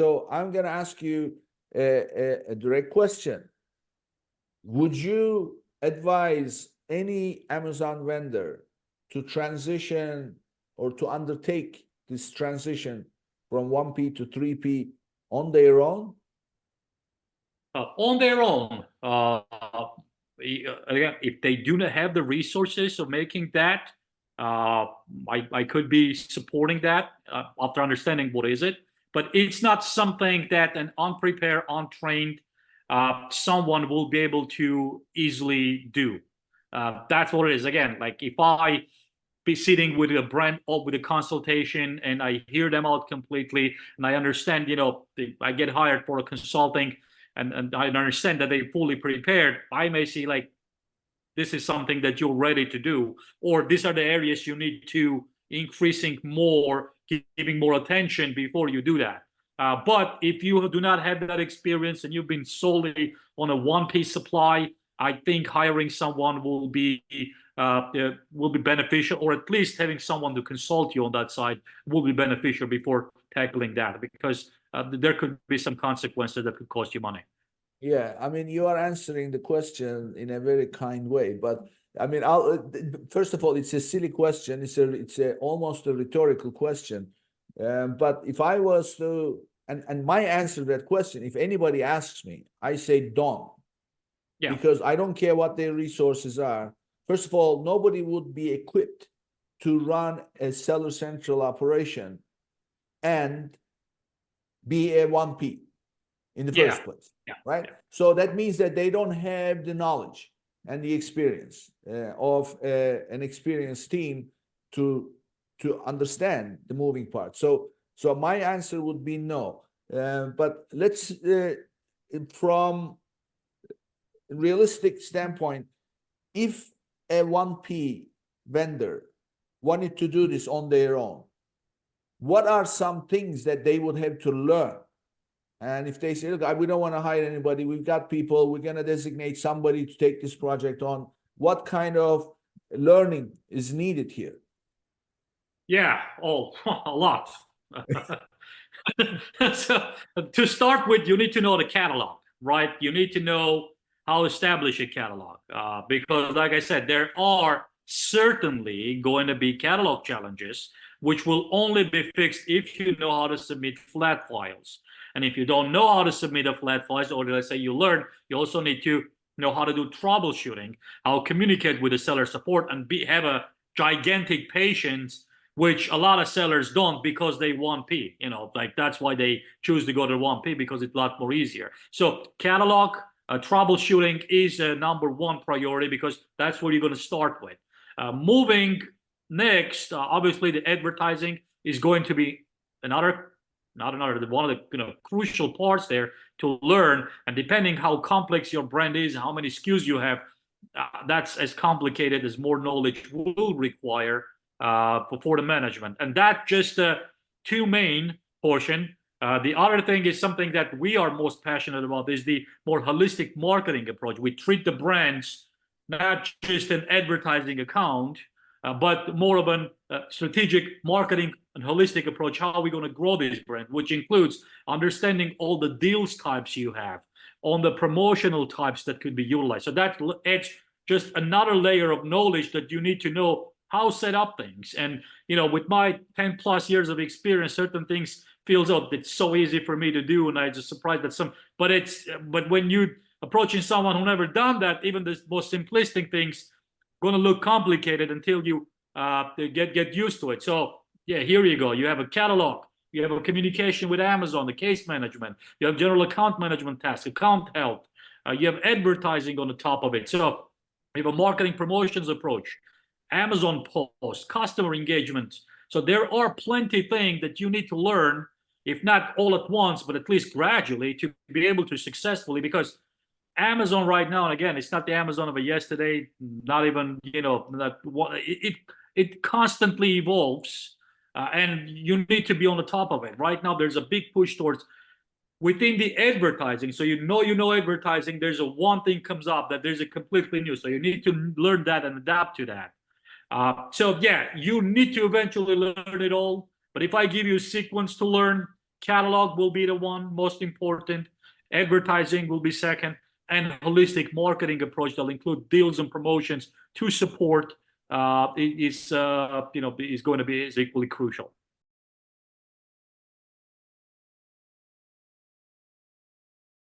So I'm going to ask you a direct question. Would you advise any Amazon vendor to transition or to undertake this transition from 1P to 3P on their own? On their own. Again, if they do not have the resources of making that, I could be supporting that after understanding what is it. But it's not something that an unprepared, untrained someone will be able to easily do. That's what it is. Again, like if I be sitting with a brand or with a consultation and I hear them out completely and I understand, I get hired for a consulting and I understand that they're fully prepared, I may see like, this is something that you're ready to do, or these are the areas you need to increasing more, giving more attention before you do that. But if you do not have that experience and you've been solely on a one-piece supply, I think hiring someone will be beneficial, or at least having someone to consult you on that side will be beneficial before tackling that, because there could be some consequences that could cost you money. Yeah, I mean, you are answering the question in a very kind way, but I mean, first of all, it's a silly question. It's almost a rhetorical question. But if I was to, and my answer to that question, if anybody asks me, I say don't. Yeah. Because I don't care what their resources are. First of all, nobody would be equipped to run a Seller Central operation and be a 1P in the first place, right? So that means that they don't have the knowledge and the experience of an experienced team to understand the moving parts. So my answer would be no. But let's, from a realistic standpoint, if a 1P vendor wanted to do this on their own, what are some things that they would have to learn? And if they say, look, we don't want to hire anybody, we've got people, we're going to designate somebody to take this project on, what kind of learning is needed here? Yeah, a lot. So to start with, you need to know the catalog, right? You need to know how to establish a catalog, because like I said, there are certainly going to be catalog challenges, which will only be fixed if you know how to submit flat files. And if you don't know how to submit a flat files, or let's say you learn, you also need to know how to do troubleshooting, how to communicate with the seller support, and have a gigantic patience, which a lot of sellers don't, because they 1P. Like that's why they choose to go to 1P, because it's a lot more easier. So catalog troubleshooting is a #1 priority, because that's what you're going to start with. Moving next, obviously the advertising is going to be one of the crucial parts there to learn. And depending how complex your brand is, how many SKUs you have, that's as complicated as more knowledge will require for the management. And that just two main portion. The other thing is something that we are most passionate about, is the more holistic marketing approach. We treat the brands not just an advertising account, but more of a strategic marketing and holistic approach. How are we going to grow this brand, which includes understanding all the deals types you have, on the promotional types that could be utilized. So that adds just another layer of knowledge that you need to know how to set up things. And with my 10+ years of experience, certain things feels, oh, it's so easy for me to do, and I just surprised that but when you approaching someone who never done that, even the most simplistic things going to look complicated until you get used to it. So yeah, here you go. You have a catalog, you have a communication with Amazon, the case management, you have general account management tasks, account health, you have advertising on the top of it. So you have a marketing promotions approach, Amazon posts, customer engagement. So there are plenty of things that you need to learn, if not all at once, but at least gradually, to be able to successfully, because Amazon right now, and again, it's not the Amazon of yesterday, not even, it constantly evolves, and you need to be on the top of it. Right now, there's a big push towards within the advertising. So you know advertising, there's one thing comes up that there's a completely new. So you need to learn that and adapt to that. So yeah, you need to eventually learn it all. But if I give you a sequence to learn, Catalog will be the one most important. Advertising will be second, and holistic marketing approach that'll include deals and promotions to support is going to be equally crucial.